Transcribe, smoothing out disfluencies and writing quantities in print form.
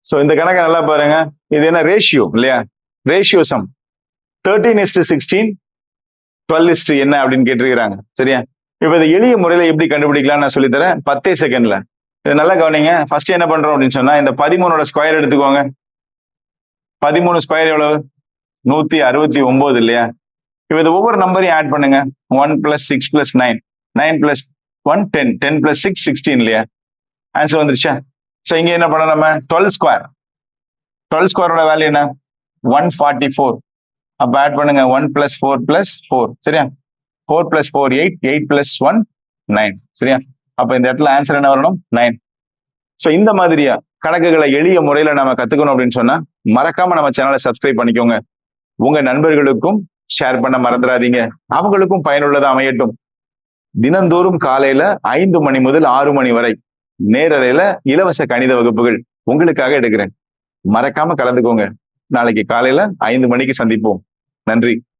So இந்த கணக்கை நல்லா பாருங்க. இது என்ன ரேஷியோ இல்லையா? ரேஷியோ சம் 13:16 12 என்ன அப்படின்னு கேட்டிருக்கிறாங்க. சரியா? இப்ப இதை எளிய முறையில எப்படி கண்டுபிடிக்கலாம் நான் சொல்லித்தரேன் 10 செகண்ட்ல. இது நல்லா கவனிங்க. ஃபர்ஸ்ட் என்ன பண்றோம் அப்படின்னு சொன்னா இந்த 13ஓட ஸ்கொயர் எடுத்துக்கோங்க. 13 ஸ்கொயர் எவ்வளவு? 169 இல்லையா? இப்ப இது ஒவ்வொரு நம்பரையும் ஆட் பண்ணுங்க. 1 + 6 + 9 9 + 1 10 10 + 6 16 இல்லையா? ஆன்சர் வந்துருச்சா? சோ இங்க என்ன பண்ணணும் நம்ம 12 ஸ்கொயர் 12 ஸ்கொயரோட வேல்யூ என்ன? 144. அப்ப ஆட் பண்ணுங்க 1 + 4 + 4 சரியா? 4 + 4 8 8 + 1 9 சரியா? அப்ப இந்த இடத்துல ஆன்சர் என்ன வரணும்? 9. சோ இந்த மாதிரியா கணக்குகளை எளிய முறையில நம்ம கத்துக்கணும் அப்படின்னு சொன்னா மறக்காம நம்ம சேனலை சப்ஸ்கிரைப் பண்ணிக்கோங்க. உங்க நண்பர்களுக்கும் ஷேர் பண்ண மறந்துடாதீங்க. அவங்களுக்கும் பயனுள்ளதா அமையட்டும். தினந்தோறும் காலையில 5 மணி முதல் 6 மணி வரை நேரலையில இலவச கணித வகுப்புகள் உங்களுக்காக எடுக்கிறேன். மறக்காம கலந்துக்கோங்க. நாளைக்கு காலையில 5 மணிக்கு சந்திப்போம். நன்றி.